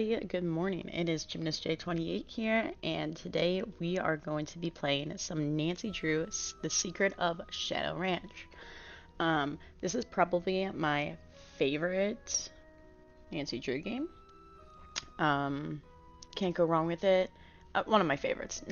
Good morning. It is Gymnast J28 here, and today we are going to be playing some Nancy Drew, The Secret of Shadow Ranch. This is probably my favorite Nancy Drew game. Um, can't go wrong with it. One of my favorites.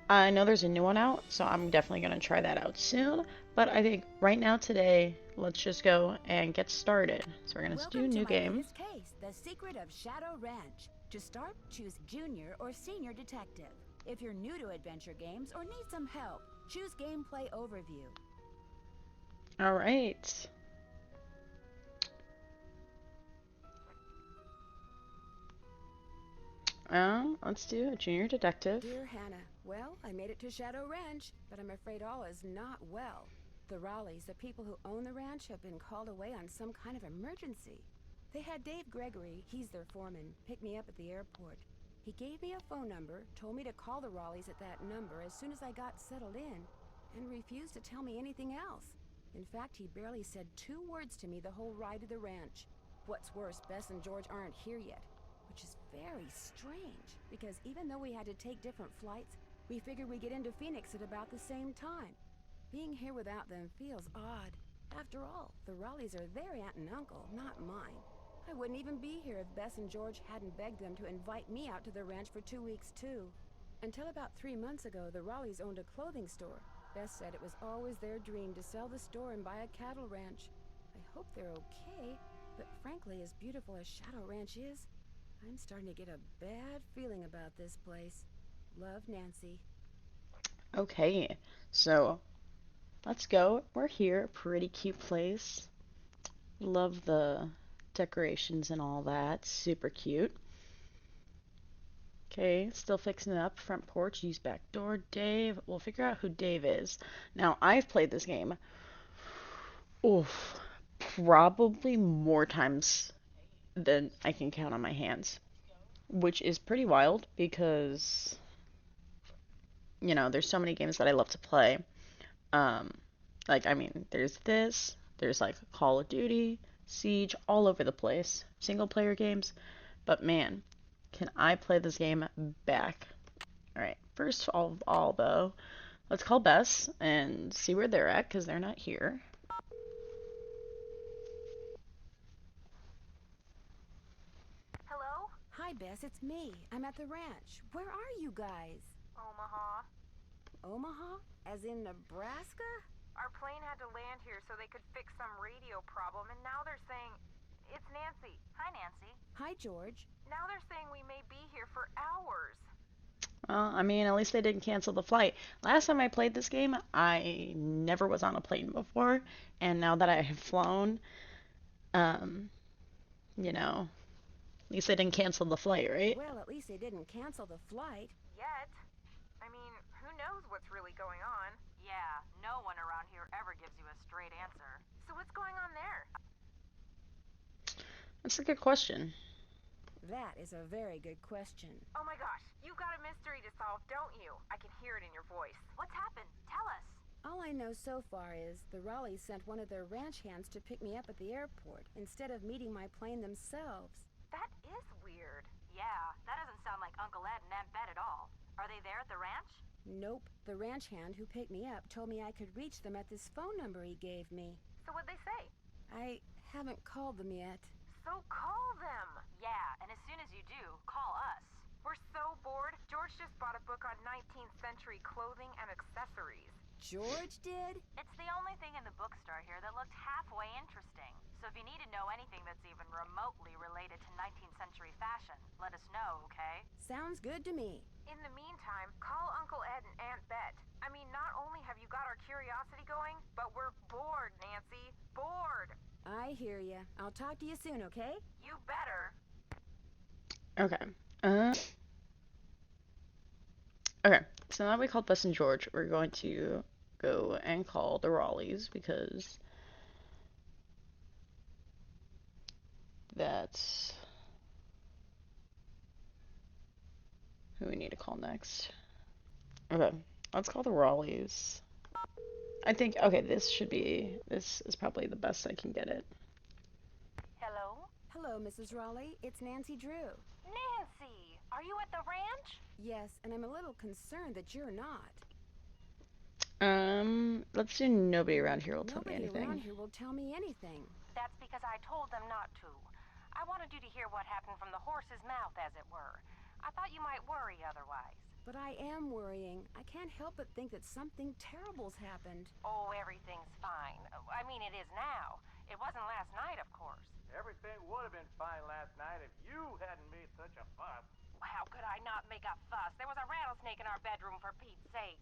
I know there's a new one out, so I'm definitely going to try that out soon. But I think right now, today, let's just go and get started. So we're going to do Welcome to new my game. latest case, The Secret of Shadow Ranch. To start, choose Junior or Senior Detective. If you're new to adventure games or need some help, choose Gameplay Overview. All right. Let's do a junior detective. Dear Hannah, well, I made it to Shadow Ranch, but I'm afraid all is not well. The Raleighs, the people who own the ranch, have been called away on some kind of emergency. They had Dave Gregory, he's their foreman, pick me up at the airport. He gave me a phone number, told me to call the Raleighs at that number as soon as I got settled in, and refused to tell me anything else. In fact, he barely said 2 words to me the whole ride to the ranch. What's worse, Bess and George aren't here yet. Which is very strange, because even though we had to take different flights, we figured we'd get into Phoenix at about the same time. Being here without them feels odd. After all, the Raleighs are their aunt and uncle, not mine. I wouldn't even be here if Bess and George hadn't begged them to invite me out to the ranch for 2 weeks, too. Until about 3 months ago, the Raleighs owned a clothing store. Bess said it was always their dream to sell the store and buy a cattle ranch. I hope they're okay, but frankly, as beautiful as Shadow Ranch is, I'm starting to get a bad feeling about this place. Love, Nancy. Okay, so let's go. We're here. Pretty cute place. Love the decorations and all that. Super cute. Okay, still fixing it up. Front porch, use back door. Dave. We'll figure out who Dave is. Now, I've played this game. Oof. Probably more times than I can count on my hands. Which is pretty wild because, there's so many games that I love to play. Um, there's this, there's like Call of Duty, Siege, all over the place, single player games. But man, can I play this game back? All right, first of all, though, let's call Bess and see where they're at because they're not here. Hello? Hi, Bess, it's me. I'm at the ranch. Where are you guys? Omaha. Omaha? As in Nebraska? Our plane had to land here so they could fix some radio problem, and now they're saying... It's Nancy. Hi, Nancy. Hi, George. Now they're saying we may be here for hours. Well, I mean, at least they didn't cancel the flight. Last time I played this game, I never was on a plane before, and now that I have flown, um, you know, at least they didn't cancel the flight, right? Well, at least they didn't cancel the flight. Yet. I mean, who knows what's really going on? Yeah, no one around here ever gives you a straight answer. So what's going on there? That's a good question. That is a very good question. Oh my gosh, you've got a mystery to solve, don't you? I can hear it in your voice. What's happened? Tell us. All I know so far is the Raleighs sent one of their ranch hands to pick me up at the airport instead of meeting my plane themselves. That is weird. Yeah, that doesn't sound like Uncle Ed and Aunt Bet at all. Are they there at the ranch? Nope. The ranch hand who picked me up told me I could reach them at this phone number he gave me. So what'd they say? I haven't called them yet. So call them. Yeah, and as soon as you do, call us. We're so bored. George just bought a book on 19th century clothing and accessories. George did? It's the only thing in the bookstore here that looked halfway interesting. So if you need to know anything that's even remotely related to 19th century fashion, let us know, okay? Sounds good to me. In the meantime, call Uncle Ed and Aunt Bet. I mean, not only have you got our curiosity going, but we're bored, Nancy. Bored. I hear ya. I'll talk to you soon, okay? You better. Okay. Okay. So now we called Bess and George. We're going to go and call the Raleighs because that's who we need to call next. Okay. Let's call the Raleighs. I think, okay, this is probably the best I can get it. Hello? Hello, Hello, Mrs. Raleigh. It's Nancy Drew. Nancy, are you at the ranch? Yes, and I'm a little concerned that you're not. Let's do nobody around here will tell me Nobody around anything. here will tell me anything. That's because I told them not to. I wanted you to hear what happened from the horse's mouth, as it were. I thought you might worry otherwise. But I am worrying. I can't help but think that something terrible's happened. Oh, everything's fine. I mean, it is now. It wasn't last night, of course. Everything would have been fine last night if you hadn't made such a fuss. How could I not make a fuss? There was a rattlesnake in our bedroom, for Pete's sake.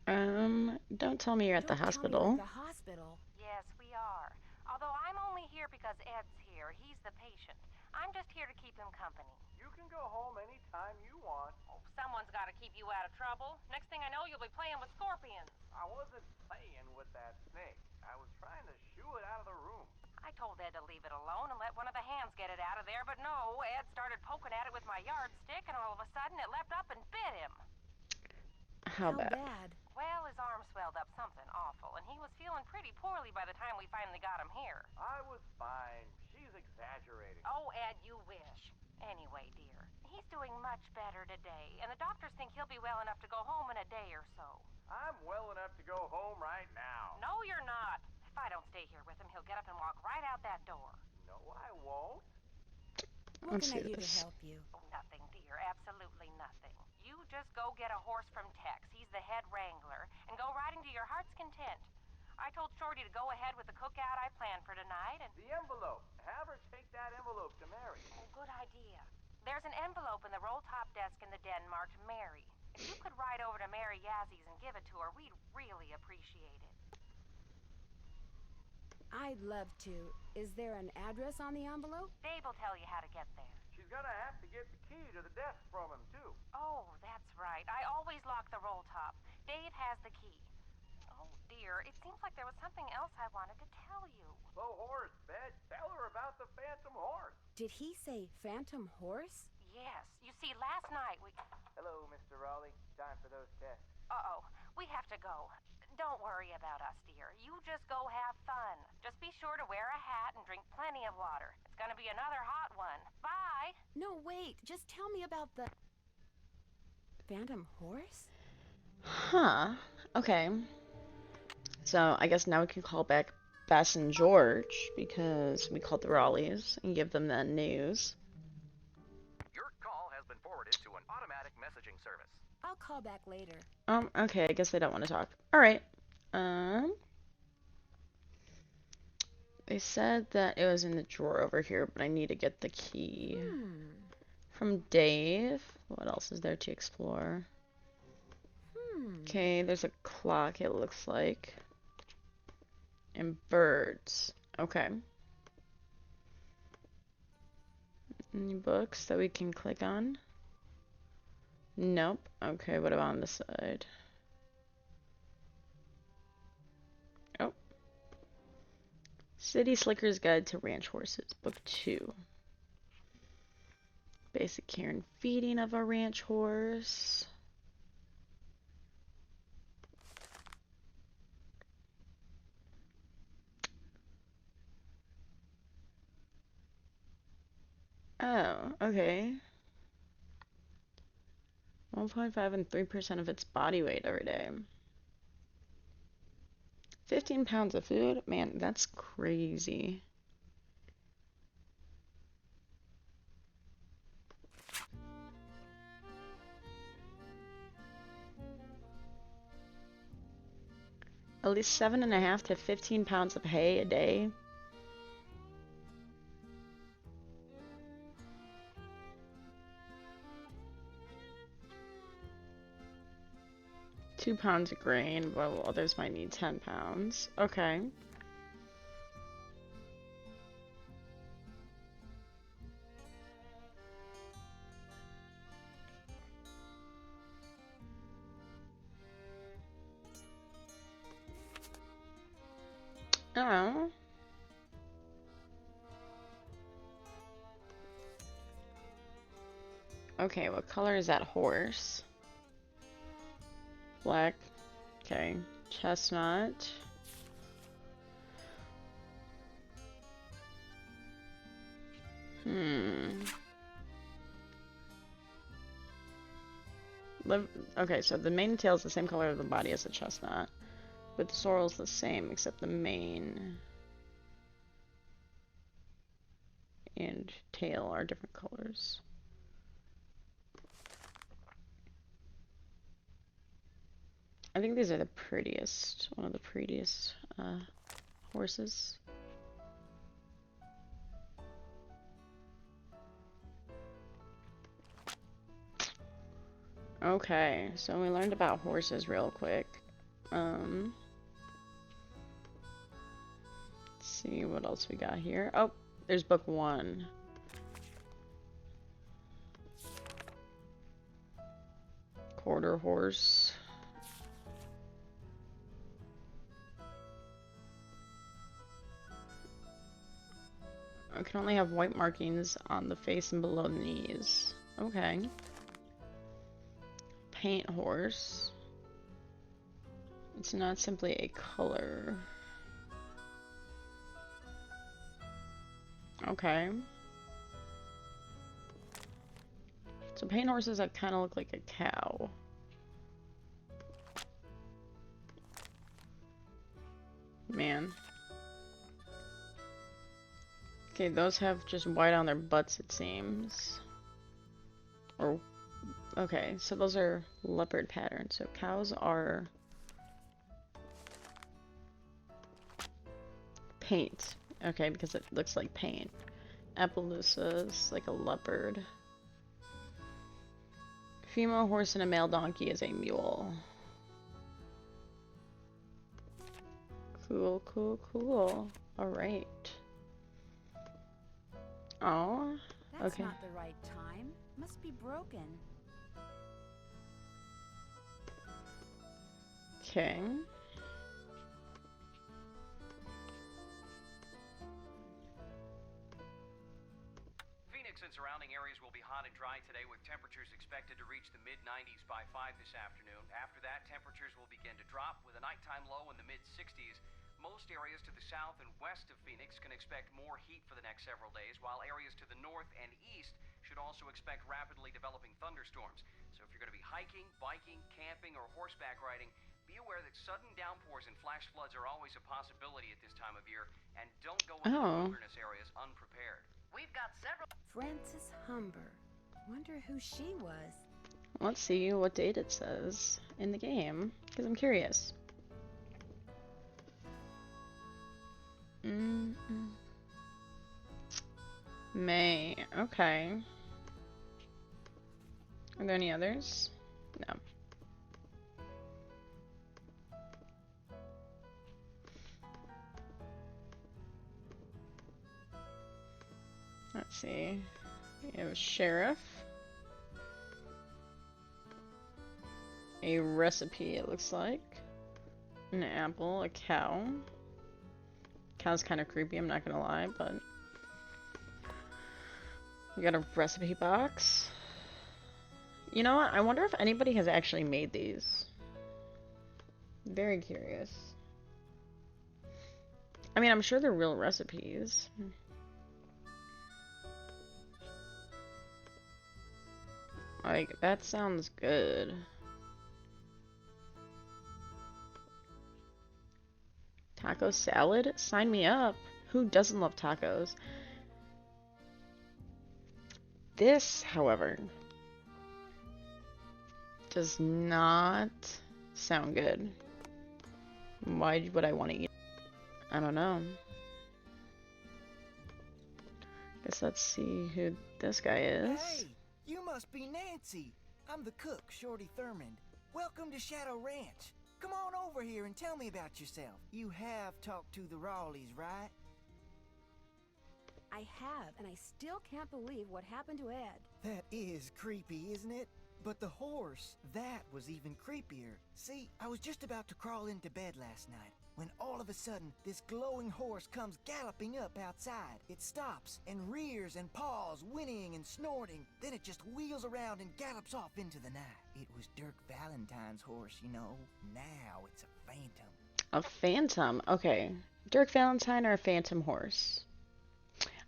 Don't tell me you're at the Don't tell me hospital. you're at the hospital. Yes, we are. Although I'm only here because Ed's here. He's the patient. I'm just here to keep him company. You can go home anytime you want. Oh, someone's got to keep you out of trouble. Next thing I know, you'll be playing with scorpions. I wasn't playing with that snake. I was trying to shoo it out of the room. I told Ed to leave it alone and let one of the hands get it out of there, but no, Ed started poking at it with my yardstick, and all of a sudden it leapt up and bit him. How bad? Well, his arm swelled up something awful, and he was feeling pretty poorly by the time we finally got him here. I was fine. She's exaggerating. Oh, Ed, you wish. Anyway, dear, he's doing much better today, and the doctors think he'll be well enough to go home in a day or so. I'm well enough to go home right now. No, you're not. If I don't stay here with him, he'll get up and walk right out that door. No, I won't. What Let's can I do do to this. help you? Oh, nothing, dear. Absolutely nothing. You just go get a horse from Tex. He's the head wrangler, and go riding to your heart's content. I told Shorty to go ahead with the cookout I planned for tonight, and... The envelope. Have her take that envelope to Mary. Oh, good idea. There's an envelope in the roll-top desk in the den marked Mary. If you could ride over to Mary Yazzy's and give it to her, we'd really appreciate it. I'd love to. Is there an address on the envelope? Dave will tell you how to get there. She's gonna have to get the key to the desk from him, too. Oh, that's right. I always lock the roll top. Dave has the key. Oh, dear. It seems like there was something else I wanted to tell you. The horse, Bet. Tell her about the phantom horse. Did he say phantom horse? Yes. You see, last night we... Hello, Mr. Raleigh. Time for those tests. Uh-oh. We have to go. Don't worry about us, dear. You just go have fun. Just be sure to wear a hat and drink plenty of water. It's gonna be another hot one. Bye! No, wait. Just tell me about the... phantom horse? Huh. Okay. So I guess now we can call back Bess and George because we called the Raleighs and give them the news. Your call has been forwarded to an automatic messaging service. I'll call back later. Okay, I guess they don't want to talk. Alright. They said that it was in the drawer over here, but I need to get the key from Dave. What else is there to explore? Okay, there's a clock, it looks like. And birds. Okay. Any books that we can click on? Nope. Okay, what about on the side? Oh. City Slicker's Guide to Ranch Horses, Book 2. Basic care and feeding of a ranch horse. Oh, okay. 1.5 and 3% of its body weight every day. 15 pounds of food? Man, that's crazy. At least 7.5 to 15 pounds of hay a day. Two pounds of grain, while others might need 10 pounds. Okay. Oh. Okay, what color is that horse? Black. Okay. Chestnut. Hmm. Okay, so the mane and tail is the same color of the body as the chestnut, but the sorrel's the same except the mane and tail are different colors. I think these are the prettiest, one of the prettiest horses. Okay, so we learned about horses real quick. Let's see what else we got here. Oh, there's book 1. Quarter horse. I can only have white markings on the face and below the knees. Okay. Paint horse. It's not simply a color. Okay. So paint horses that kind of look like a cow. Man. Okay, those have just white on their butts, it seems. Or, okay, so those are leopard patterns. So cows are paint. Okay, because it looks like paint. Appaloosa is like a leopard. Female horse and a male donkey is a mule. Cool, cool, cool. Alright. Oh, That's okay. not the right time. Must be broken. Okay. Phoenix and surrounding areas will be hot and dry today, with temperatures expected to reach the mid-90s by 5 this afternoon. After that, temperatures will begin to drop, with a nighttime low in the mid-60s. Most areas to the south and west of Phoenix can expect more heat for the next several days, while areas to the north and east should also expect rapidly developing thunderstorms. So if you're going to be hiking, biking, camping, or horseback riding, be aware that sudden downpours and flash floods are always a possibility at this time of year, and don't go into wilderness areas unprepared. We've got several. Frances Humber. Wonder who she was. Let's see what date it says in the game, because I'm curious. May. Okay. Are there any others? No. Let's see. We have a sheriff. A recipe, it looks like. An apple, a cow. Cow's kind of creepy, I'm not gonna lie, but we got a recipe box. You know what? I wonder if anybody has actually made these. Very curious. I mean, I'm sure they're real recipes. Like, that sounds good. Taco salad? Sign me up. Who doesn't love tacos? This, however, does not sound good. Why would I want to eat it? I don't know. Guess let's see who this guy is. Hey, you must be Nancy. I'm the cook, Shorty Thurmond. Welcome to Shadow Ranch. Come on over here and tell me about yourself. You have talked to the Rawleys, right? I have, and I still can't believe what happened to Ed. That is creepy, isn't it? But the horse, that was even creepier. See, I was just about to crawl into bed last night when all of a sudden this glowing horse comes galloping up outside. It stops and rears and paws, whinnying and snorting. Then it just wheels around and gallops off into the night. It was Dirk Valentine's horse, you know. Now it's a phantom. A phantom? Okay. Dirk Valentine or a phantom horse?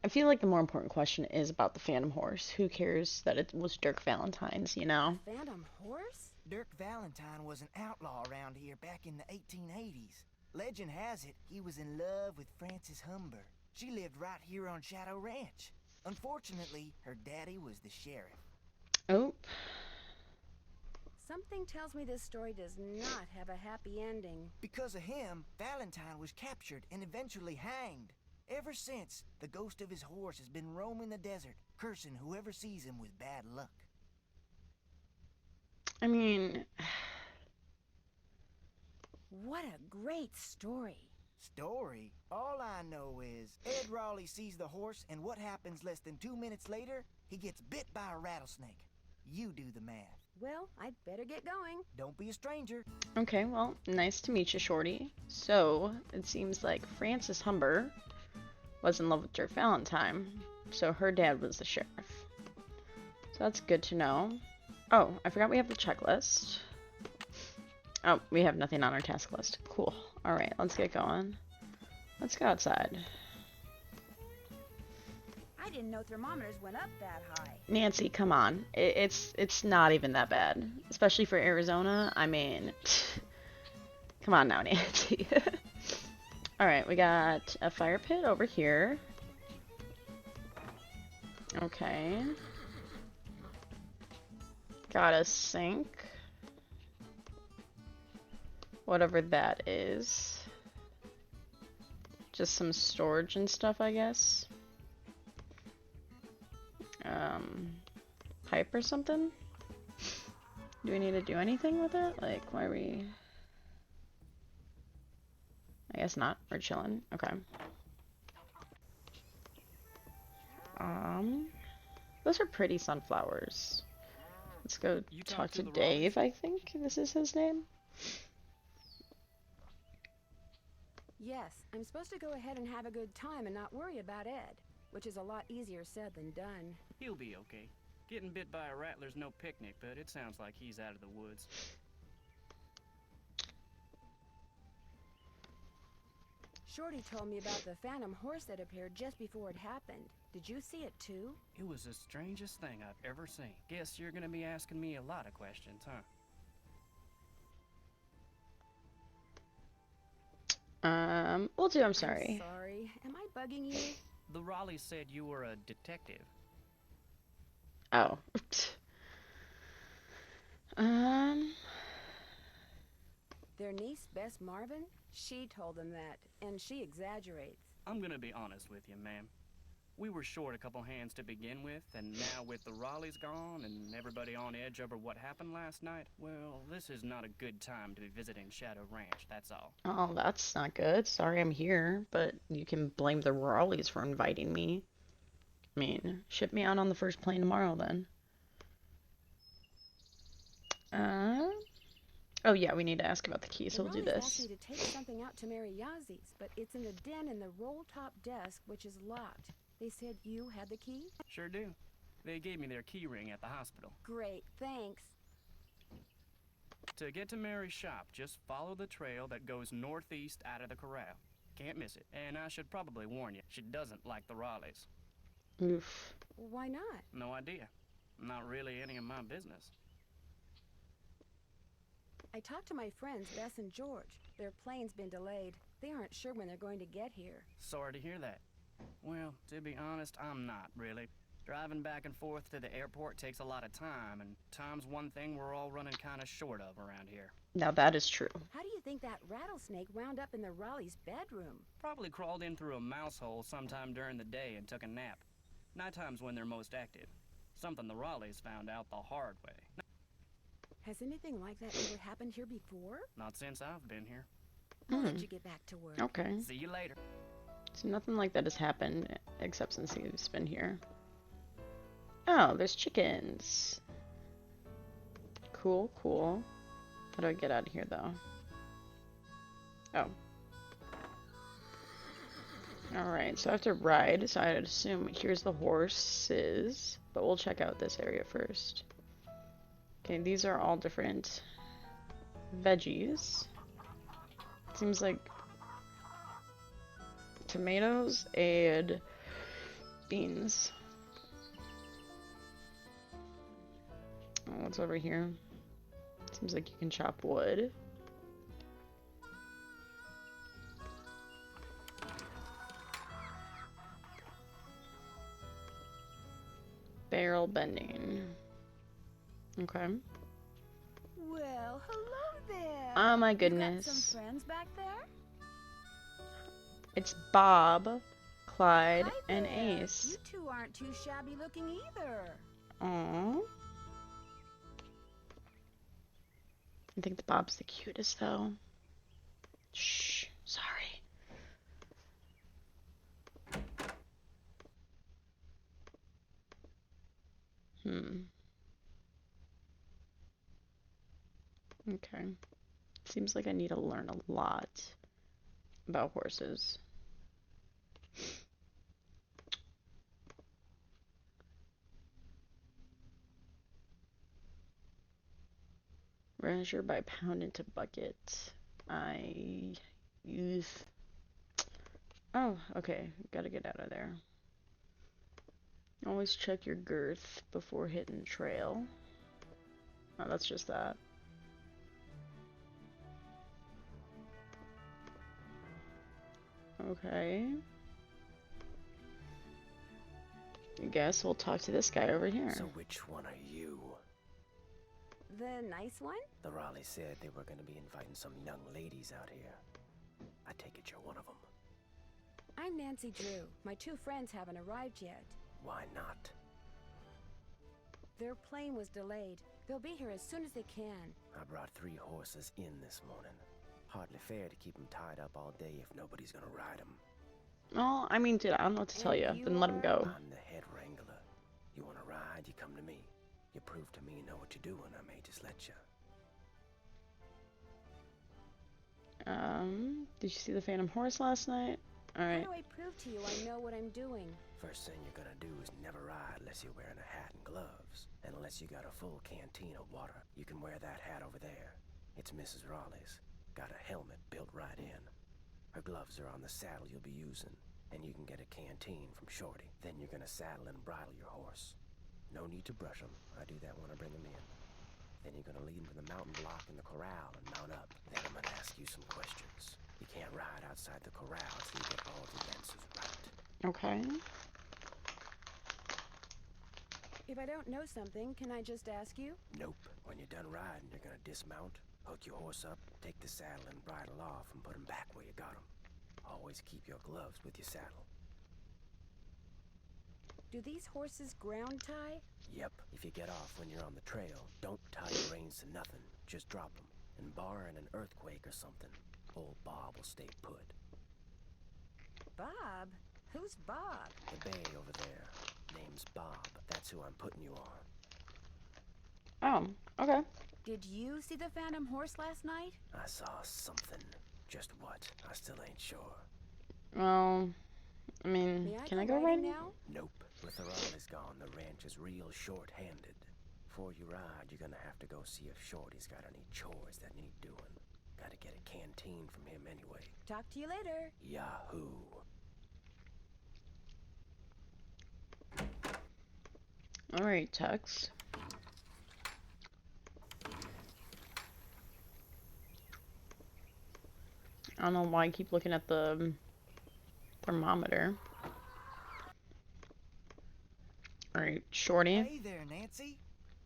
I feel like the more important question is about the Phantom Horse. Who cares that it was Dirk Valentine's, you know? Phantom horse? Dirk Valentine was an outlaw around here back in the 1880s. Legend has it he was in love with Frances Humber. She lived right here on Shadow Ranch. Unfortunately, her daddy was the sheriff. Oh, Something tells me this story does not have a happy ending. Because of him, Valentine was captured and eventually hanged. Ever since, the ghost of his horse has been roaming the desert, cursing whoever sees him with bad luck. I mean, What a great story. Story? All I know is Ed Raleigh sees the horse, and what happens less than 2 minutes later? He gets bit by a rattlesnake. You do the math. Well, I'd better get going. Don't be a stranger. okay, well, nice to meet you, Shorty. So, it seems like Frances Humber was in love with Dirk Valentine, so her dad was the sheriff. So that's good to know. Oh, I forgot we have the checklist. Oh, we have nothing on our task list. Cool. Alright, let's get going. Let's go outside. I didn't know thermometers went up that high. Nancy, come on. It's not even that bad. Especially for Arizona. I mean, come on now, Nancy. Alright, we got a fire pit over here. Okay. Got a sink. Whatever that is. Just some storage and stuff, I guess. Pipe or something? Do we need to do anything with it? Like, why are we... I guess not. We're chilling. Okay. Those are pretty sunflowers. Let's go talk to Dave, I think this is his name. Yes, I'm supposed to go ahead and have a good time and not worry about Ed, which is a lot easier said than done. He'll be okay. Getting bit by a rattler's no picnic, but it sounds like he's out of the woods. Shorty told me about the phantom horse that appeared just before it happened. Did you see it too? It was the strangest thing I've ever seen. Guess you're gonna be asking me a lot of questions, huh? We'll do, I'm sorry. Sorry. Am I bugging you? The Raleigh said you were a detective. Oh. Their niece, Bess Marvin? She told them that, and she exaggerates. I'm gonna be honest with you, ma'am. We were short a couple hands to begin with, and now with the Raleighs gone and everybody on edge over what happened last night, well, this is not a good time to be visiting Shadow Ranch, that's all. Oh, that's not good. Sorry I'm here, but you can blame the Raleighs for inviting me. I mean, ship me out on the first plane tomorrow then. Oh yeah, we need to ask about the key, so we'll do Raleighs asked this. me to take something out to Mary Yazie's, but it's in the den in the roll-top desk, which is locked. They said you had the key? Sure do. They gave me their key ring at the hospital. Great, thanks. To get to Mary's shop, just follow the trail that goes northeast out of the corral. Can't miss it. And I should probably warn you, she doesn't like the Raleighs. Oof. Why not? No idea. Not really any of my business. I talked to my friends, Bess and George. Their plane's been delayed. They aren't sure when they're going to get here. Sorry to hear that. Well, to be honest, I'm not, really. Driving back and forth to the airport takes a lot of time, and time's one thing we're all running kind of short of around here. Now that is true. How do you think that rattlesnake wound up in the Raleigh's bedroom? Probably crawled in through a mouse hole sometime during the day and took a nap. Nighttime's when they're most active. Something the Raleighs found out the hard way. Has anything like that ever happened here before? Not since I've been here. I'll let you get back to work. Okay. See you later. So nothing like that has happened, except since he's been here. Oh, there's chickens. Cool, cool. How do I get out of here, though? Oh. Alright, so I have to ride, so I'd assume here's the horses. But we'll check out this area first. Okay, these are all different veggies. Seems like tomatoes and Beans. Oh, what's over here? Seems like you can chop wood. Barrel bending. Okay. Well, hello there. Oh my You got goodness. some friends back there? It's Bob, Clyde, Hi and there. Ace. You two aren't too shabby looking either. Aww. I think the Bob's the cutest though. Shh, sorry. Okay. Seems like I need to learn a lot about horses. Measure by pound into bucket. I use. Oh, okay. Gotta get out of there. Always check your girth before hitting trail. Oh, that's just that. Okay. I guess we'll talk to this guy over here. So which one are you? The nice one? The Raleigh said they were going to be inviting some young ladies out here. I take it you're one of them. I'm Nancy Drew. My two friends haven't arrived yet. Why not? Their plane was delayed. They'll be here as soon as they can. I brought 3 horses in this morning. Hardly fair to keep them tied up all day if nobody's going to ride them. Oh, I mean, dude, I don't know what to tell you. Then let him go. I'm the head wrangler. You want to ride, you come to me. You prove to me you know what you're doing, I may just let you. Did you see the Phantom Horse last night? Alright. How do I prove to you I know what I'm doing? First thing you're gonna do is never ride unless you're wearing a hat and gloves. And unless you got a full canteen of water. You can wear that hat over there. It's Mrs. Raleigh's. Got a helmet built right in. Her gloves are on the saddle you'll be using. And you can get a canteen from Shorty. Then you're gonna saddle and bridle your horse. No need to brush him. I do that when I bring him in. Then you're gonna lead him to the mountain block in the corral and mount up. Then I'm gonna ask you some questions. You can't ride outside the corral till you get all the answers right. Okay. If I don't know something, can I just ask you? Nope. When you're done riding, you're gonna dismount, hook your horse up, take the saddle and bridle off, and put him back where you got him. Always keep your gloves with your saddle. Do these horses ground tie? Yep. If you get off when you're on the trail, don't tie your reins to nothing. Just drop them. And barring an earthquake or something, old Bob will stay put. Bob? Who's Bob? The bay over there. Name's Bob. That's who I'm putting you on. Oh, okay. Did you see the Phantom Horse last night? I saw something. Just what? I still ain't sure. Well, I mean, can I go right now? Nope. With the Raleigh's gone, the ranch is real short-handed. Before you ride, you're gonna have to go see if Shorty's got any chores that need doing. Gotta get a canteen from him anyway. Talk to you later. Yahoo! Alright, Tux. I don't know why I keep looking at the thermometer. Alright, Shorty. Hey there, Nancy.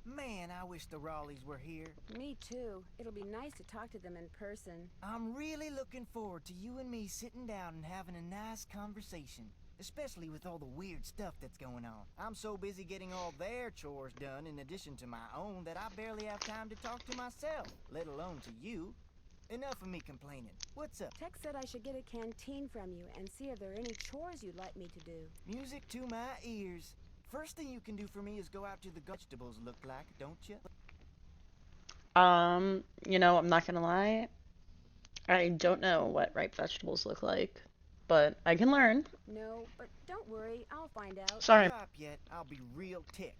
Man, I wish the Raleighs were here. Me too. It'll be nice to talk to them in person. I'm really looking forward to you and me sitting down and having a nice conversation. Especially with all the weird stuff that's going on. I'm so busy getting all their chores done in addition to my own that I barely have time to talk to myself, let alone to you. Enough of me complaining. What's up? Tex said I should get a canteen from you and see if there are any chores you'd like me to do. Music to my ears. First thing you can do for me is go out to the vegetables look like, don't you? You know, I'm not gonna lie. I don't know what ripe vegetables look like, but I can learn. No, but don't worry, I'll find out. Sorry. Stop yet, I'll be real ticked.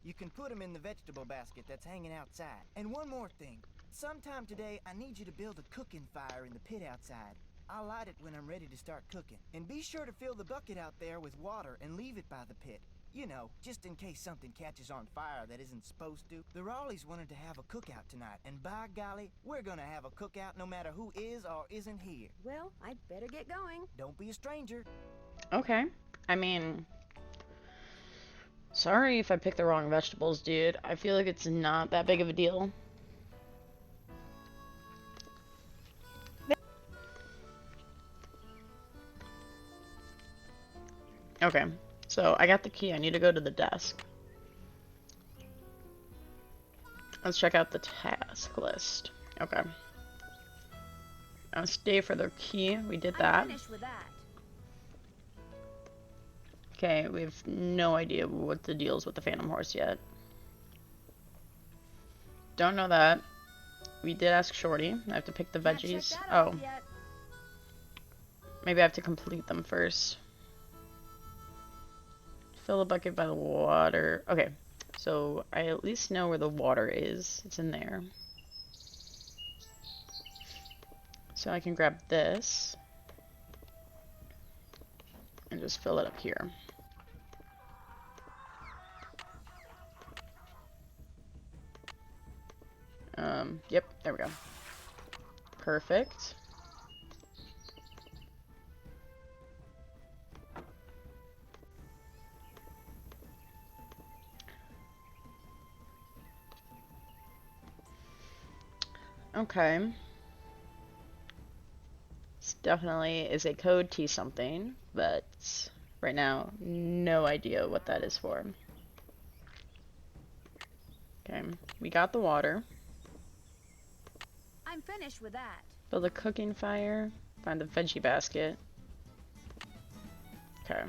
You can put them in the vegetable basket that's hanging outside. And one more thing. Sometime today, I need you to build a cooking fire in the pit outside. I'll light it when I'm ready to start cooking. And be sure to fill the bucket out there with water and leave it by the pit. You know, just in case something catches on fire that isn't supposed to. The Raleighs wanted to have a cookout tonight, and by golly, we're gonna have a cookout no matter who is or isn't here. Well, I'd better get going. Don't be a stranger. Okay. I mean, sorry if I picked the wrong vegetables, dude. I feel like it's not that big of a deal. Okay. So, I got the key. I need to go to the desk. Let's check out the task list. Okay. Stay for the key. We did that. I'm finished with that. Okay, we have no idea what the deal is with the Phantom Horse yet. Don't know that. We did ask Shorty. I have to pick the Can't check veggies. that Oh. off yet. Maybe I have to complete them first. Fill the bucket by the water. Okay, so I at least know where the water is. It's in there. So I can grab this and just fill it up here. Yep, there we go. Perfect. Okay. This definitely is a code T something, but right now, no idea what that is for. Okay, we got the water. I'm finished with that. Build a cooking fire. Find the veggie basket. Okay.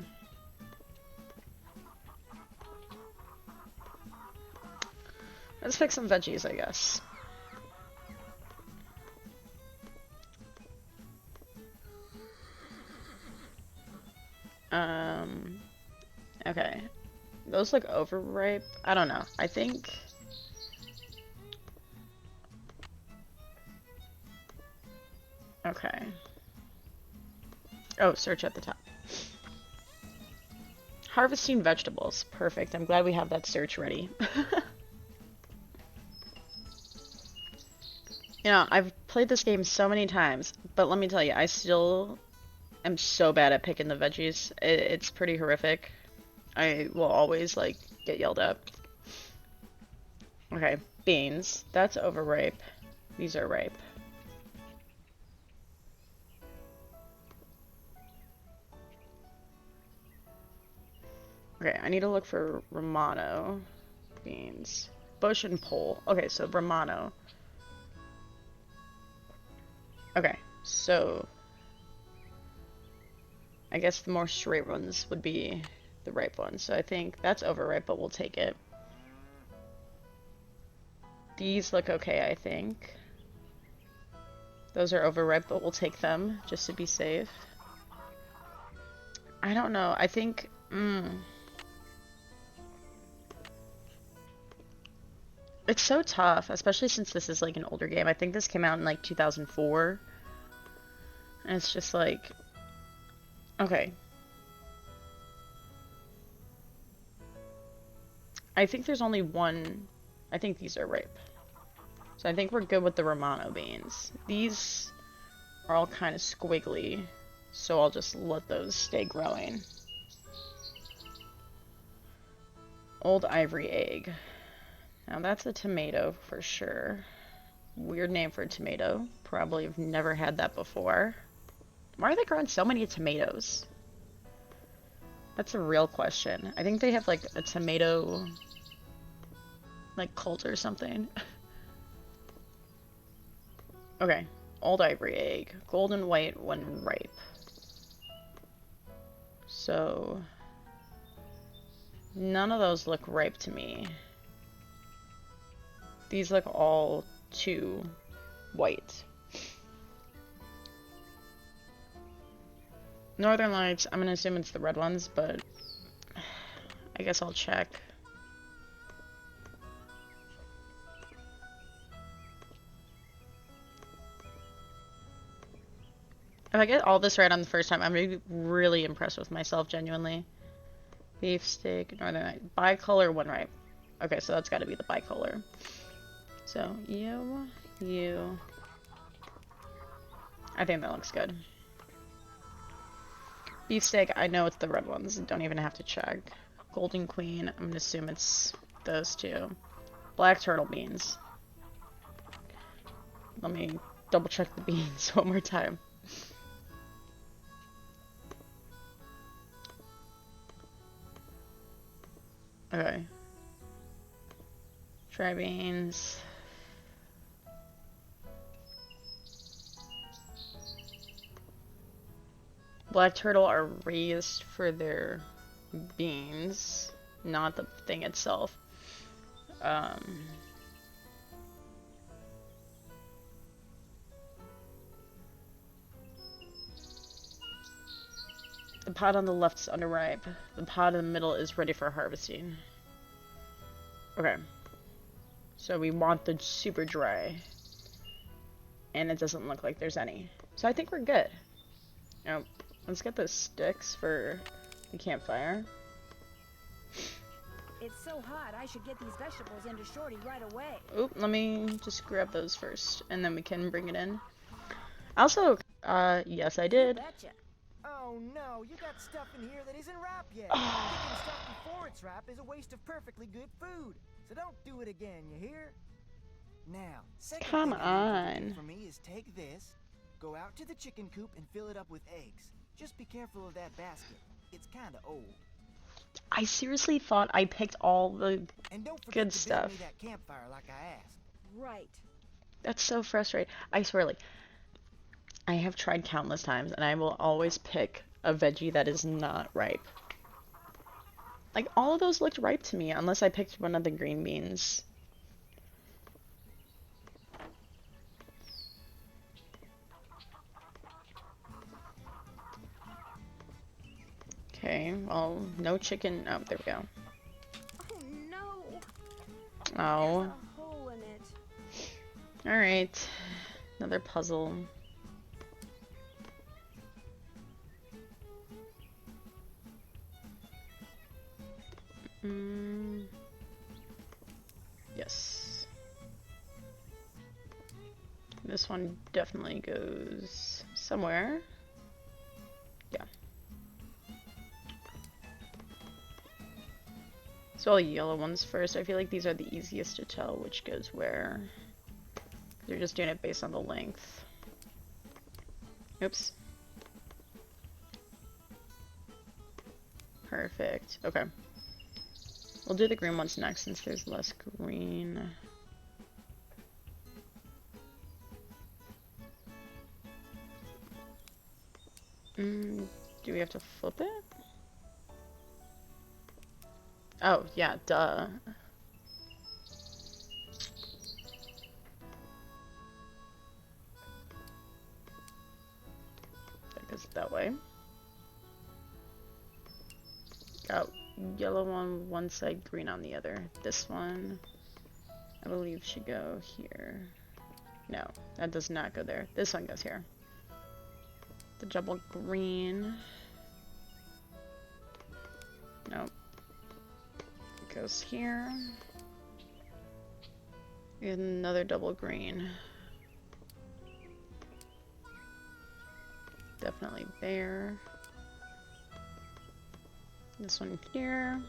Let's pick some veggies, I guess. Okay. Those look overripe. I don't know. I think... Okay. Oh, search at the top. Harvesting vegetables. Perfect. I'm glad we have that search ready. You know, I've played this game so many times, but let me tell you, I still am so bad at picking the veggies. It's pretty horrific. I will always, like, get yelled at. Okay, beans. That's overripe. These are ripe. Okay, I need to look for Romano beans. Bush and pole. Okay, so Romano. Okay, so I guess the more straight ones would be the ripe ones. So I think that's overripe, but we'll take it. These look okay, I think. Those are overripe, but we'll take them just to be safe. I don't know. I think... It's so tough, especially since this is like an older game. I think this came out in like 2004. And it's just like... Okay. I think there's only one... I think these are ripe. So I think we're good with the Romano beans. These are all kind of squiggly, so I'll just let those stay growing. Old ivory egg. Now that's a tomato for sure. Weird name for a tomato. Probably have never had that before. Why are they growing so many tomatoes? That's a real question. I think they have like a tomato like cult or something. Okay, old ivory egg. Golden white when ripe. So none of those look ripe to me. These look all too white. Northern Lights, I'm gonna assume it's the red ones, but I guess I'll check. If I get all this right on the first time, I'm gonna be really impressed with myself, genuinely. Beefsteak, Northern Light, bicolor, one right. Okay, so that's gotta be the bicolor. So, you. I think that looks good. Beefsteak, I know it's the red ones. Don't even have to check. Golden Queen, I'm gonna assume it's those two. Black turtle beans. Let me double check the beans one more time. Okay. Try beans. Black turtle are raised for their beans, not the thing itself. The pod on the left is underripe. The pod in the middle is ready for harvesting. Okay. So we want the super dry. And it doesn't look like there's any. So I think we're good. Now, let's get the sticks for the campfire. It's so hot, I should get these vegetables into Shorty right away. Oop, let me just grab those first, and then we can bring it in. Also, yes, I did. Betcha. Oh no, you got stuff in here that isn't ripe yet. Picking stuff before it's ripe is a waste of perfectly good food. So don't do it again, you hear? Now, second Come thing I need you to on. do for me is take this, go out to the chicken coop and fill it up with eggs. Just be careful of that basket. It's kinda old. I seriously thought I picked all the And don't forget good to stuff. build me that campfire like I asked. Right. That's so frustrating. I swear, like, I have tried countless times, and I will always pick a veggie that is not ripe. Like, all of those looked ripe to me, unless I picked one of the green beans. Okay, well, no chicken. Oh, there we go. Oh no. Oh. There's a hole in it. Alright. Another puzzle. Yes. This one definitely goes somewhere. Yeah. So all the yellow ones first. I feel like these are the easiest to tell which goes where. They're just doing it based on the length. Oops. Perfect. Okay. We'll do the green ones next since there's less green. Do we have to flip it? Oh, yeah, duh. That goes that way. Got yellow on one side, green on the other. This one, I believe, should go here. No, that does not go there. This one goes here. The double green. Nope. It goes here. And another double green. Definitely there. This one here.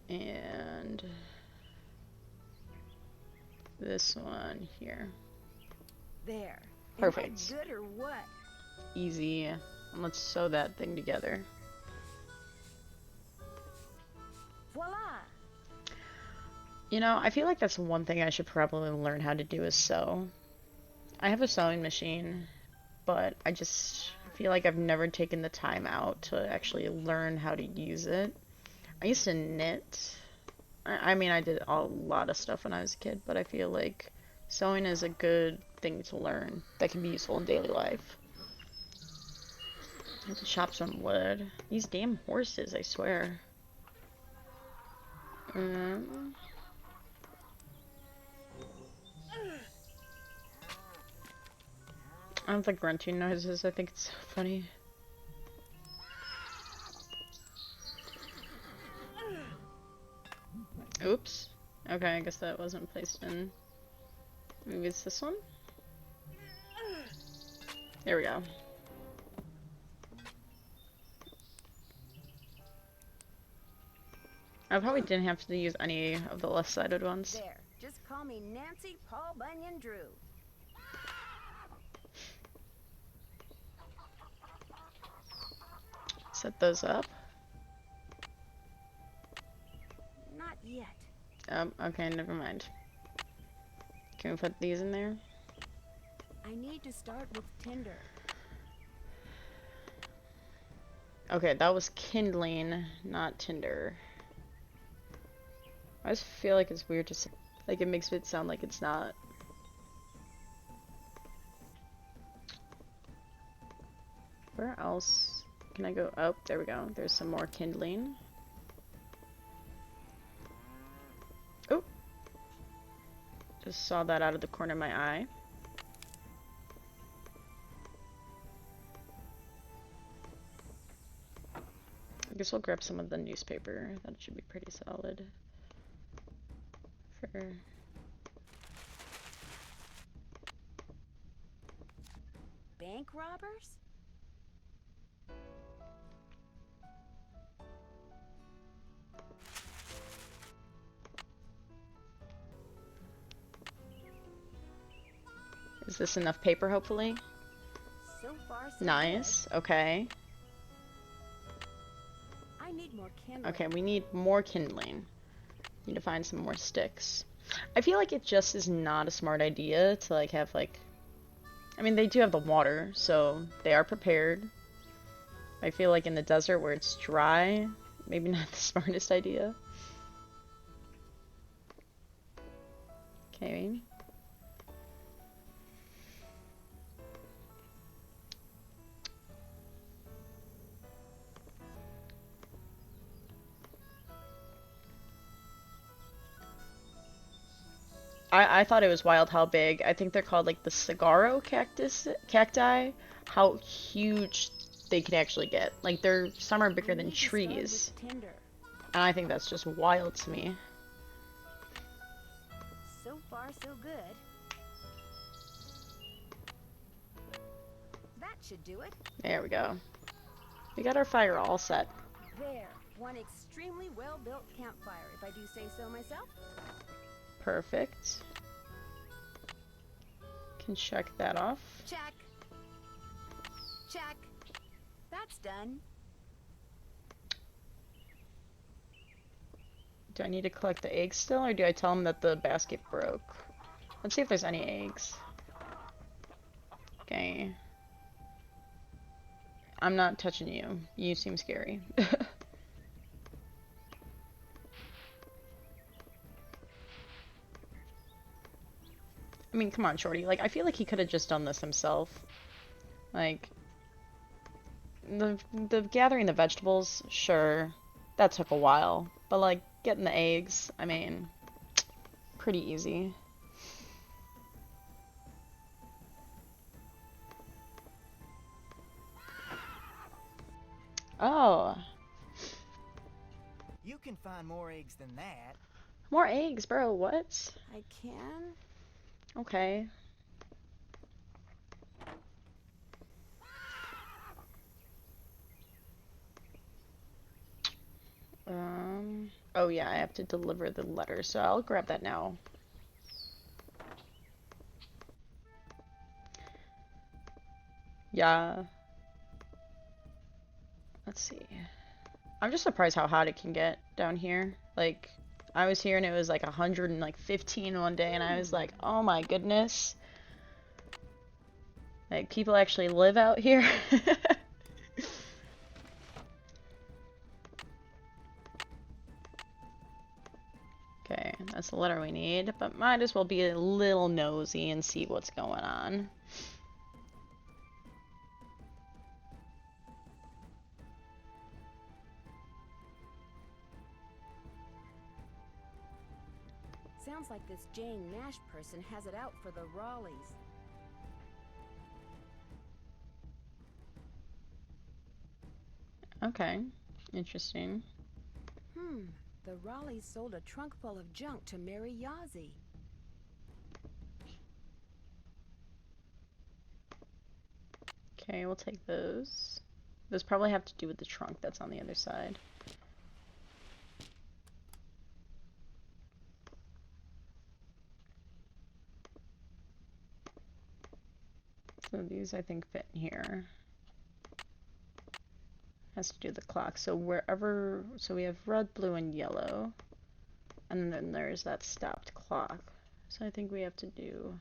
And this one here. There. Perfect. Is that good or what? Easy. And let's sew that thing together. Voila! You know, I feel like that's one thing I should probably learn how to do is sew. I have a sewing machine, but I just feel like I've never taken the time out to actually learn how to use it. I used to knit. I mean, I did a lot of stuff when I was a kid, but I feel like sewing is a good thing to learn that can be useful in daily life. I have to chop some wood. These damn horses, I swear. I have the grunting noises. I think it's so funny. Oops. Okay, I guess that wasn't placed in. Maybe it's this one? There we go. I probably didn't have to use any of the left-sided ones. There. Just call me Nancy Paul Bunyan Drew. Set those up. Not yet. Okay, never mind. Can we put these in there? I need to start with tinder. Okay, that was kindling, not tinder. I just feel like it's weird to say, like it makes it sound like it's not. Where else can I go? Oh, there we go. There's some more kindling. Oh! Just saw that out of the corner of my eye. I guess we'll grab some of the newspaper. That should be pretty solid. For... Bank robbers? Is this enough paper, hopefully? So far, so Nice. Okay. I need more kindling. Okay, we need more kindling. Need to find some more sticks. I feel like it just is not a smart idea to like have like, I mean they do have the water, so they are prepared. I feel like in the desert where it's dry, maybe not the smartest idea. Okay. I thought it was wild how big. I think they're called like the saguaro cacti. How huge they can actually get. Like some are bigger than trees. And I think that's just wild to me. So far, so good. That should do it. There we go. We got our fire all set. There, one extremely well-built campfire, if I do say so myself. Perfect. Can check that off. Check. Check. That's done. Do I need to collect the eggs still, or do I tell them that the basket broke? Let's see if there's any eggs. Okay. I'm not touching you. You seem scary. I mean, come on, Shorty. Like, I feel like he could have just done this himself. Like, the gathering the vegetables, sure, that took a while. But, like, getting the eggs, I mean, pretty easy. Oh. You can find more eggs than that. More eggs, bro. What? I can? Okay. Oh yeah, I have to deliver the letter, so I'll grab that now. Yeah. Let's see. I'm just surprised how hot it can get down here. Like, I was here and it was like 115 one day, and I was like, oh my goodness. Like, people actually live out here? Okay, that's the letter we need, but might as well be a little nosy and see what's going on. Sounds like this Jane Nash person has it out for the Raleighs. Okay. Interesting. The Raleighs sold a trunk full of junk to Mary Yazzie. Okay, we'll take those. Those probably have to do with the trunk that's on the other side. So these I think fit in here. Has to do with the clock. So wherever, so we have red, blue, and yellow. And then there's that stopped clock. So I think we have to do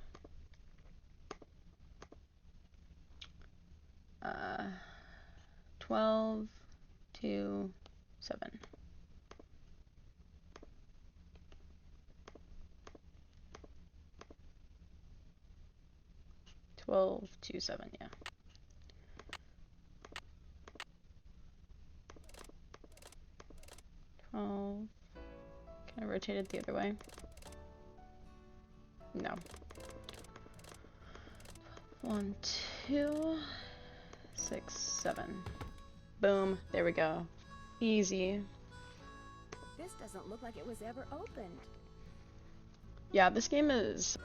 12, 2, 7. 12, 2, 7, yeah. Can I rotate it the other way? No. 1, 2, 6, 7. Boom. There we go. Easy. This doesn't look like it was ever opened. Yeah, this game is...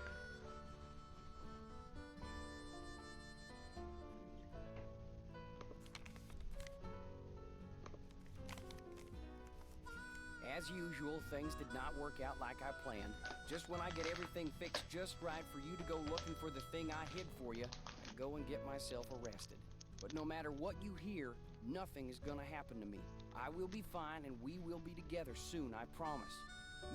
As usual, things did not work out like I planned. Just when I get everything fixed just right for you to go looking for the thing I hid for you, I go and get myself arrested. But no matter what you hear, nothing is gonna happen to me. I will be fine and we will be together soon, I promise.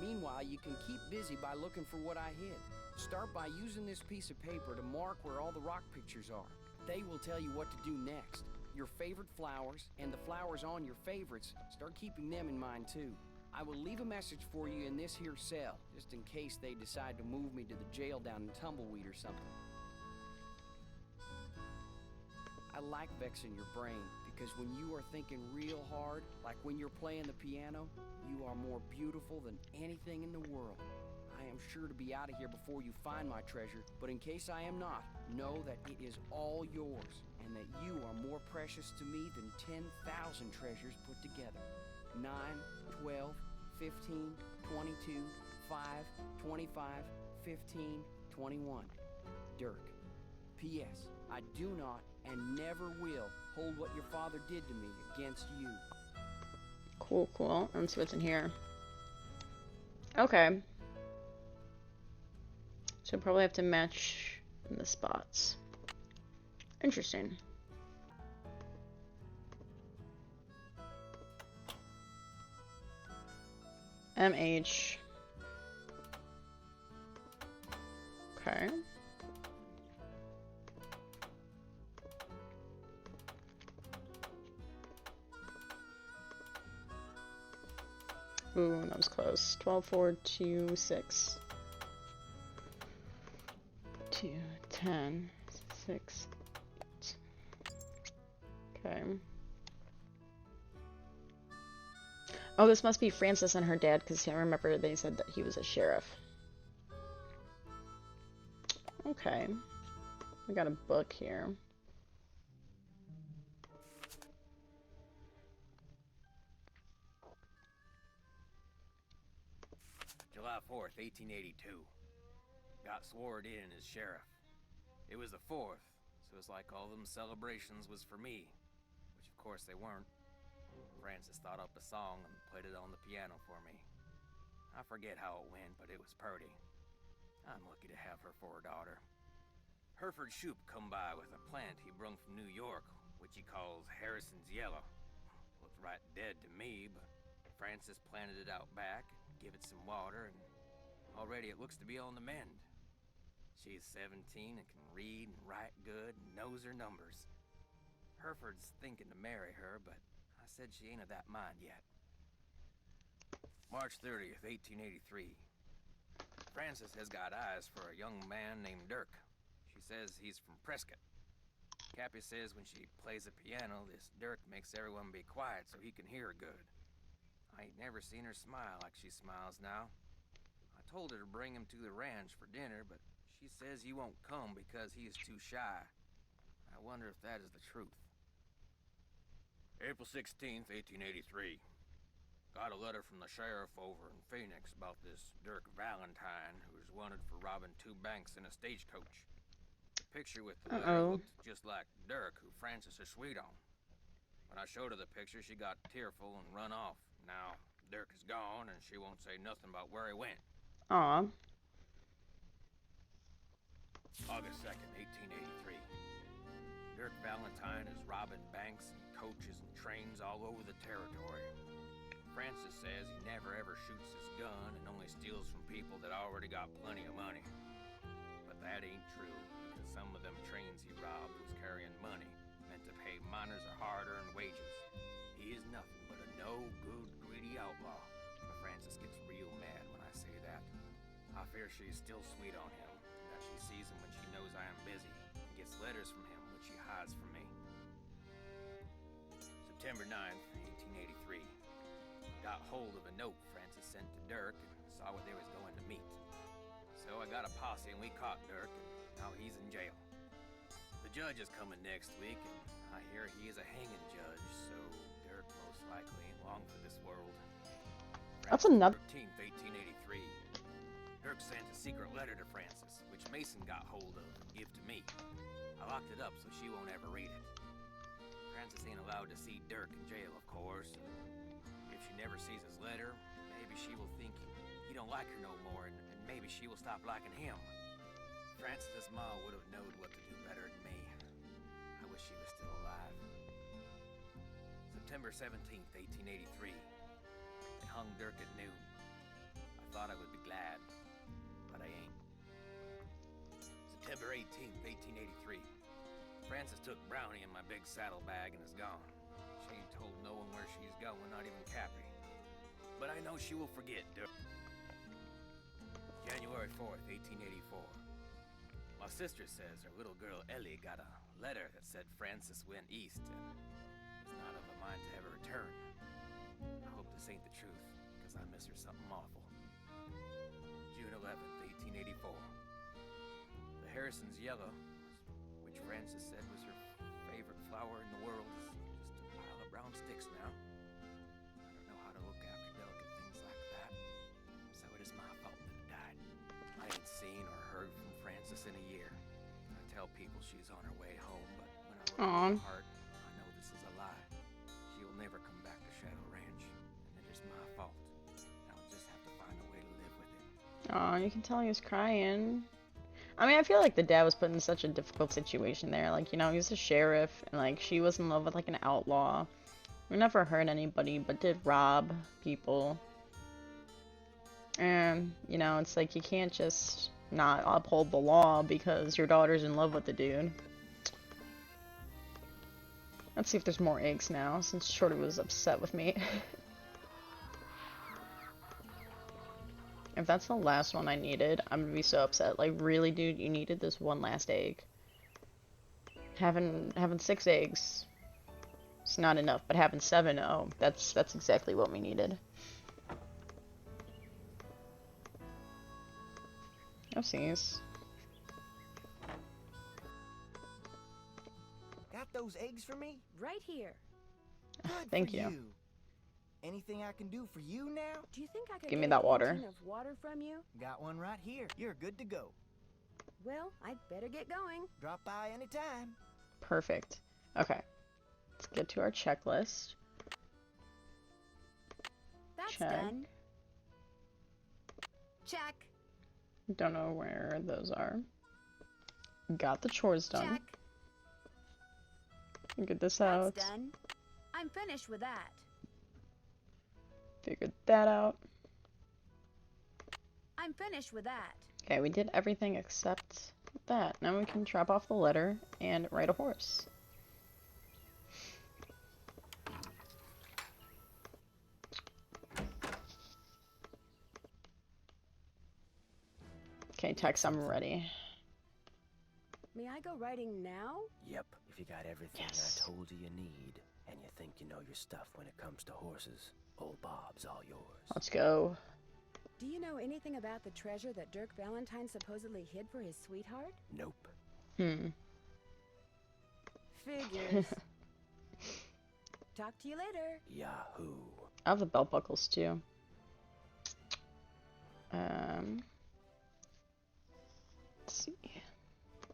Meanwhile, you can keep busy by looking for what I hid. Start by using this piece of paper to mark where all the rock pictures are. They will tell you what to do next. Your favorite flowers, and the flowers on your favorites, start keeping them in mind too. I will leave a message for you in this here cell, just in case they decide to move me to the jail down in Tumbleweed or something. I like vexing your brain, because when you are thinking real hard, like when you're playing the piano, you are more beautiful than anything in the world. I am sure to be out of here before you find my treasure, but in case I am not, know that it is all yours, and that you are more precious to me than 10,000 treasures put together. 9, 12, 15, 22, 5, 25, 15, 21. Dirk. P.S. I do not and never will hold what your father did to me against you. Cool, cool. Let's see what's in here. Okay. So probably have to match in the spots. Interesting. MH. Okay. Ooh, that was close. 12, 4, 2, 6. 2, 10, 6, 8. Okay. Oh, this must be Frances and her dad, because I remember they said that he was a sheriff. Okay. We got a book here. July 4th, 1882. Got sworn in as sheriff. It was the 4th, so it's like all them celebrations was for me, which of course they weren't. Frances thought up a song and played it on the piano for me. I forget how it went, but it was purty. I'm lucky to have her for a daughter. Hereford Shoup come by with a plant he brung from New York, which he calls Harrison's Yellow. Looked right dead to me, but Frances planted it out back, give it some water, and already it looks to be on the mend. She's 17 and can read and write good and knows her numbers. Hereford's thinking to marry her, but I said she ain't of that mind yet. March 30th, 1883. Frances has got eyes for a young man named Dirk. She says he's from Prescott. Cappy says when she plays the piano, this Dirk makes everyone be quiet so he can hear her good. I ain't never seen her smile like she smiles now. I told her to bring him to the ranch for dinner, but she says he won't come because he is too shy. I wonder if that is the truth. April 16th, 1883. Got a letter from the sheriff over in Phoenix about this Dirk Valentine, who's wanted for robbing 2 banks in a stagecoach. The picture with the letter looked just like Dirk, who Francis is sweet on. When I showed her the picture, she got tearful and run off. Now, Dirk is gone, and she won't say nothing about where he went. Aw. August 2nd, 1883. Dirk Valentine is robbing banks and coaches and trains all over the territory. Francis says he never ever shoots his gun and only steals from people that already got plenty of money. But that ain't true, because some of them trains he robbed was carrying money, meant to pay miners a hard-earned wages. He is nothing but a no-good, greedy outlaw. But Francis gets real mad when I say that. I fear she's still sweet on him, and that she sees him when she knows I am busy, and gets letters from him which she hides from me. September 9th, 1883. Got hold of a note Francis sent to Dirk and saw where they was going to meet. So I got a posse and we caught Dirk, and now he's in jail. The judge is coming next week, and I hear he is a hanging judge, so Dirk most likely ain't long for this world. That's another. 13th, 1883. Dirk sent a secret letter to Francis, which Mason got hold of and give to me. I locked it up so she won't ever read it. Francis ain't allowed to see Dirk in jail, of course. If she never sees his letter, maybe she will think he don't like her no more, and maybe she will stop liking him. Francis' ma would have known what to do better than me. I wish she was still alive. September 17th, 1883. They hung Dirk at noon. I thought I would be glad, but I ain't. September 18th, 1883. Francis took Brownie in my big saddlebag and is gone. She ain't told no one where she's going, not even Cappy. But I know she will forget Dirk. January 4th, 1884. My sister says her little girl Ellie got a letter that said Francis went east and is not of a mind to ever return. I hope this ain't the truth, because I miss her something awful. June 11th, 1884. The Harrison's yellow, which Francis said was her favorite flower in the world, is just a pile of brown sticks now. I don't know how to look after delicate things like that, so it is my fault that it died. I ain't seen or heard from Francis in a year. I tell people she's on her way home, but when I look at her heart, I know this is a lie. She will never come back to Shadow Ranch, and it is my fault. I'll just have to find a way to live with it. Aw, you can tell he was crying. I mean, I feel like the dad was put in such a difficult situation there. Like, you know, he was a sheriff, and, like, she was in love with, like, an outlaw. We never hurt anybody, but did rob people. And, you know, it's like, you can't just not uphold the law because your daughter's in love with the dude. Let's see if there's more eggs now, since Shorty was upset with me. If that's the last one I needed, I'm gonna be so upset. Like, really, dude, you needed this one last egg. Having 6 eggs, it's not enough, but having 7, oh, that's exactly what we needed. Oopsies. Got those eggs for me? Right here. Good Thank for you. Anything I can do for you now? Do you think I could Give me get that a water. canteen of water from you? Got one right here. You're good to go. Well, I'd better get going. Drop by anytime. Perfect. Okay. Let's get to our checklist. That's Check. done. Check. Don't know where those are. Got the chores done. Check. Get this That's out. done. I'm finished with that. Figured that out. I'm finished with that. Okay, we did everything except that. Now we can drop off the letter and ride a horse. Okay, Tex, I'm ready. May I go riding now? Yep, if you got everything Yes. I told you need, and you think you know your stuff when it comes to horses, old Bob's all yours. Let's go. Do you know anything about the treasure that Dirk Valentine supposedly hid for his sweetheart? Nope. Figures. Talk to you later. Yahoo. I have the belt buckles too. Let's see.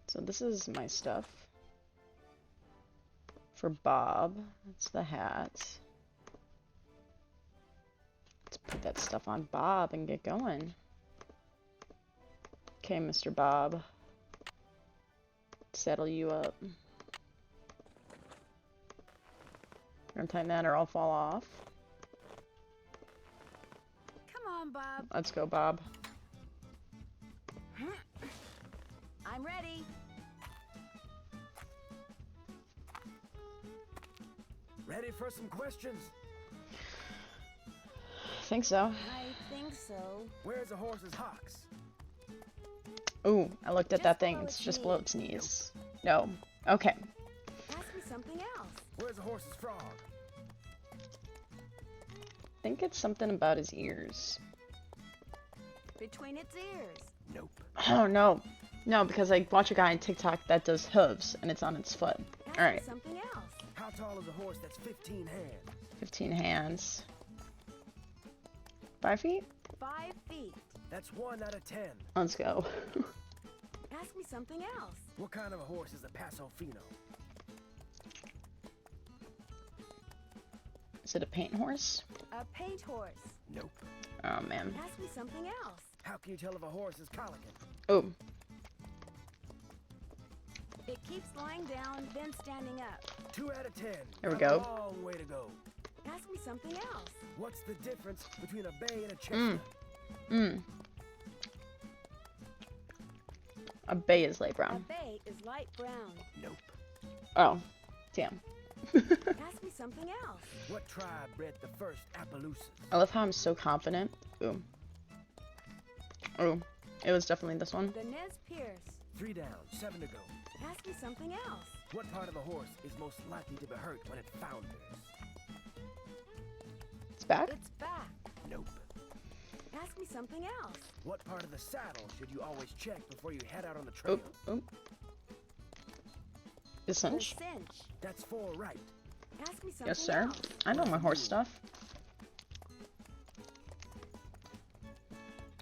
So this is my stuff. For Bob, that's the hat. Let's put that stuff on Bob and get going. Okay, Mr. Bob. Settle you up. Gonna tighten that or I'll fall off. Come on, Bob. Let's go, Bob. I'm ready. Ready for some questions? Think so. I think so. Where's the horse's hocks? Ooh, I looked at Just that thing. below It's its just knee. below its knees. No. Okay. Ask me something else. Where's the horse's frog? I think it's something about his ears. Between its ears. Nope. Oh, no. No, because I watch a guy on TikTok that does hooves, and it's on its foot. Ask Alright. me something else. How tall is a horse that's 15 hands? 15 hands. 5 feet? 5 feet. That's 1 out of 10. Let's go. Ask me something else. What kind of a horse is a Paso Fino? Is it a paint horse? A paint horse. Nope. Oh, man. Ask me something else. How can you tell if a horse is colicky? Oh. It keeps lying down, then standing up. 2 out of 10. There we Got go. A long way to go. Ask me something else. What's the difference between a bay and a chestnut? A bay is light A brown. bay is light brown. Nope. Oh. Damn. Ask me something else. What tribe bred the first Appaloosas? I love how I'm so confident. Ooh. Ooh. It was definitely this one. The Nez Pierce. 3 down, 7 to go. Ask me something else. What part of a horse is most likely to be hurt when it founders? It's back? Its back. Nope. Ask me something else. What part of the saddle should you always check before you head out on the trail? Oop. Oop. The The cinch? cinch. That's 4 right. Ask me something Yes, sir. else. I know my horse stuff.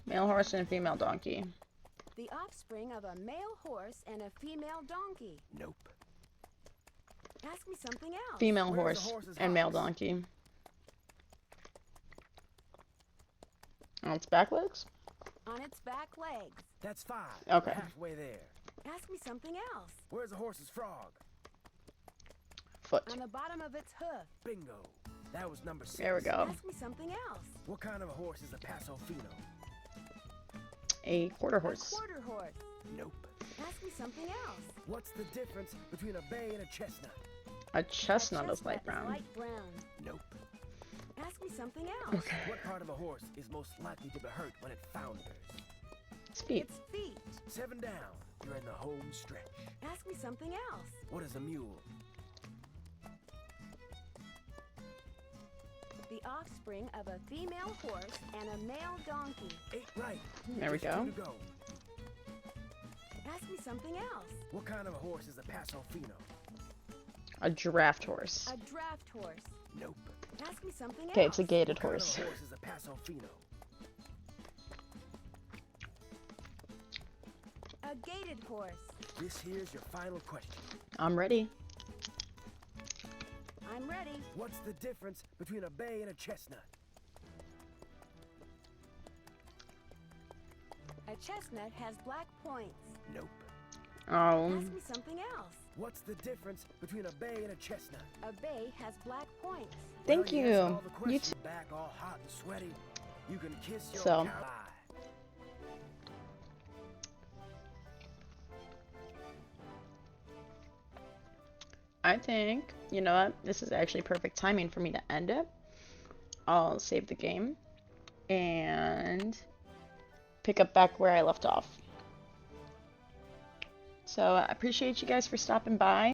Male horse and female donkey. The offspring of a male horse and a female donkey. Nope. Ask me something else. Female Where's the horse horse's and male hocks? donkey. Oh, it's back legs? On its back legs. That's 5. Okay. Halfway there. Ask me something else. Where's the horse's frog? Foot. On the bottom of its hoof. Bingo. That was number 6. There we go. Ask me something else. What kind of a horse is a Paso Fino? A quarter A horse. quarter horse. Nope. Ask me something else. What's the difference between a bay and a chestnut? A chestnut A is light brown. light brown. Nope. Ask me something else. Okay. What part of a horse is most likely to be hurt when it founders? Its feet. Its feet. 7 down. You're in the home stretch. Ask me something else. What is a mule? The offspring of a female horse and a male donkey. 8 right. There we Just go. 2 to go. Ask me something else. What kind of a horse is a Paso Fino? A draft horse. A draft horse. Nope. Ask me something else. Okay, it's a gated What kind horse. of a horse is a Paso Fino? A gated horse. This here's your final question. I'm ready. I'm ready. What's the difference between a bay and a chestnut? A chestnut has black points. Nope. Oh. Ask me something else. What's the difference between a bay and a chestnut? A bay has black points. Thank Well, you. answered all the You questions. Back all hot and sweaty. You can kiss your So. cow. I think, you know what, this is actually perfect timing for me to end it. I'll save the game and pick up back where I left off. So I appreciate you guys for stopping by.